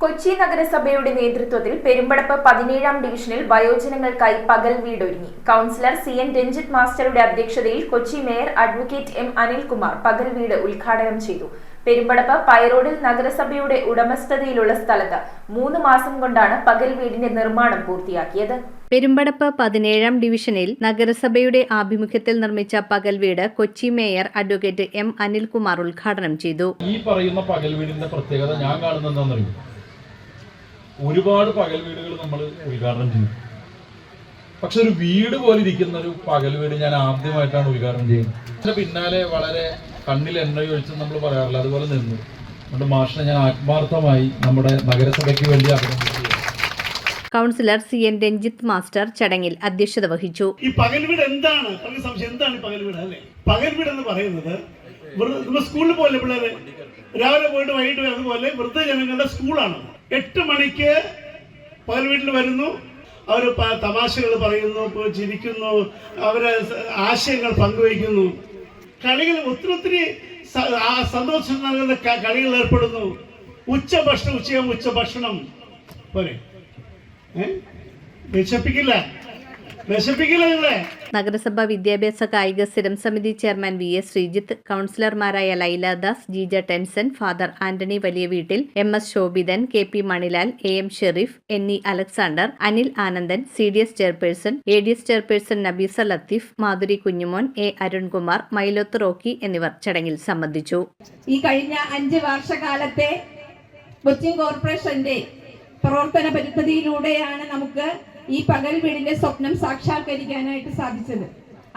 കൊച്ചി നഗരസഭയുടെ നേതൃത്വത്തിൽ പെരുമ്പടപ്പ് 17-ാം ഡിവിഷനിൽ വയോജനങ്ങൾക്കായി പകൽ വീട് ഒരുങ്ങി. കൗൺസിലർ CN രഞ്ജിത്ത് മാസ്റ്ററുടെ അധ്യക്ഷതയിൽ Kochi mayor advocate M Anilkumar പകൽ വീട് ഉദ്ഘാടനം ചെയ്തു. പെരുമ്പടപ്പ് പൈറോഡിൽ നഗരസഭയുടെ ഉടമസ്ഥതയിലുള്ള സ്ഥലത്ത് 3 മാസം കൊണ്ടാണ് പകൽ വീടിന്റെ നിർമ്മാണം പൂർത്തിയാക്കിയത്. പെരുമ്പടപ്പ് 17-ാം ഡിവിഷനിൽ നഗരസഭയുടെ ആഭിമുഖ്യത്തിൽ നിർമ്മിച്ച പകൽ വീട് Kochi mayor advocate M Anilkumar ഉദ്ഘാടനം ചെയ്തു. ഈ പറയുന്ന പകൽ വീടിന്റെ പ്രത്യേകത ഞാൻ കാണുന്നത് എന്താണെന്നറിയോ? ഒരുപാട് പകൽ വീടുകൾ നമ്മൾ ഉദ്ഘാടനം ചെയ്യും. പക്ഷെ ഒരു വീട് പോലെ ഇരിക്കുന്ന ഒരു പകൽ വീട് ഞാൻ ആദ്യമായിട്ടാണ് ഉദ്ഘാടനം ചെയ്യുന്നത്. അതിന്റെ പിന്നാലെ വളരെ കണ്ണിൽ എണ്ണ ഒഴിച്ച് നമ്മൾ പറയാറില്ല, അതുപോലെ നിന്നു. നമ്മുടെ മാഷിനെ ഞാൻ ആത്മാർത്ഥമായി നമ്മുടെ നഗരസഭയ്ക്ക് വേണ്ടി അഭിനന്ദിക്കുന്നു. കൗൺസിലർ CN രഞ്ജിത്ത് മാസ്റ്റർ ചടങ്ങിൽ അധ്യക്ഷത വഹിച്ചു. ഈ പകൽ വീട് എന്താണ്? എന്താണ് പകൽ വീട്? അല്ലേ, പകൽ വീട് എന്ന് പറയുന്നത് സ്കൂളിൽ പോലെ പിള്ളേര് രാവിലെ പോയിട്ട് വൈകിട്ട് അതുപോലെ വൃദ്ധജനങ്ങളുടെ സ്കൂളാണ്. 8 മണിക്ക് പകൽ വീട്ടിൽ വരുന്നു, അവർ തമാശകൾ പറയുന്നു, ചിരിക്കുന്നു, അവരെ ആശയങ്ങൾ പങ്കുവയ്ക്കുന്നു, കളികൾ ഒത്തിരി സന്തോഷം നൽകുന്ന കളികൾ ഏർപ്പെടുന്നു. ഉച്ചഭക്ഷണം പോലെ വിശപ്പിക്കില്ല നിങ്ങളെ. നഗരസഭ വിദ്യാഭ്യാസ കായിക സ്ഥിരം സമിതി ചെയർമാൻ VS ശ്രീജിത്ത്, കൗൺസിലർമാരായ ലൈല ദാസ്, ജീജ ടെൻസൻ, ഫാദർ ആന്റണി വലിയ വീട്ടിൽ, MS Shobhithan, KP Manilal, AM Shareef, NE Alexander, Anil Anandan, CDS chairperson, ADS chairperson Nabeesa Latheef, Madhuri Kunjumon, A Arunkumar, Mailoth Rocky എന്നിവർ ചടങ്ങിൽ സംബന്ധിച്ചു. ഈ കഴിഞ്ഞ 5 വർഷക്കാലത്തെ കൊച്ചിൻ കോർപ്പറേഷന്റെ പ്രവർത്തന പരിപാടിയിലൂടെയാണ് നമുക്ക് ഈ പകൽ വീടിന്റെ സ്വപ്നം സാക്ഷാത്കരിക്കാനായിട്ട് സാധിച്ചത്.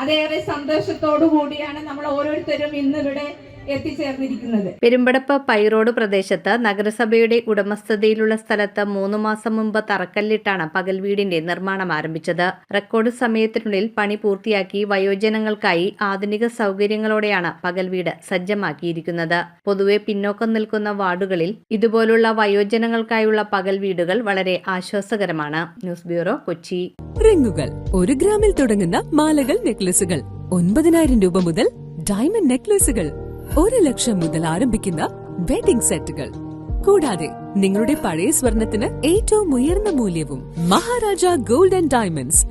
അതേറെ സന്തോഷത്തോടു കൂടിയാണ് നമ്മൾ ഓരോരുത്തരും ഇന്നിവിടെ എത്തിച്ചേർന്നിരിക്കുന്നത്. പെരുമ്പടപ്പ് പൈറോഡ് പ്രദേശത്ത് നഗരസഭയുടെ ഉടമസ്ഥതയിലുള്ള സ്ഥലത്ത് 3 മാസം മുമ്പ് തറക്കല്ലിട്ടാണ് പകൽ വീടിന്റെ നിർമ്മാണം ആരംഭിച്ചത്. റെക്കോർഡ് സമയത്തിനുള്ളിൽ പണി പൂർത്തിയാക്കി വയോജനങ്ങൾക്കായി ആധുനിക സൗകര്യങ്ങളോടെയാണ് പകൽ വീട് സജ്ജമാക്കിയിരിക്കുന്നത്. പൊതുവെ പിന്നോക്കം നിൽക്കുന്ന വാർഡുകളിൽ ഇതുപോലുള്ള വയോജനങ്ങൾക്കായുള്ള പകൽ വീടുകൾ വളരെ ആശ്വാസകരമാണ്. News bureau, Kochi. റിങ്ങുകൾ 1 ഗ്രാമിൽ തുടങ്ങുന്ന മാലകൾ, നെക്ലസുകൾ 9,000 രൂപ മുതൽ ഡയമണ്ട് നെക്ലസുകൾ 1 ലക്ഷം മുതൽ ആരംഭിക്കുന്ന വെഡിംഗ് സെറ്റുകൾ, കൂടാതെ നിങ്ങളുടെ പഴയ സ്വർണത്തിന് ഏറ്റവും ഉയർന്ന മൂല്യവും. Maharaja gold and diamonds,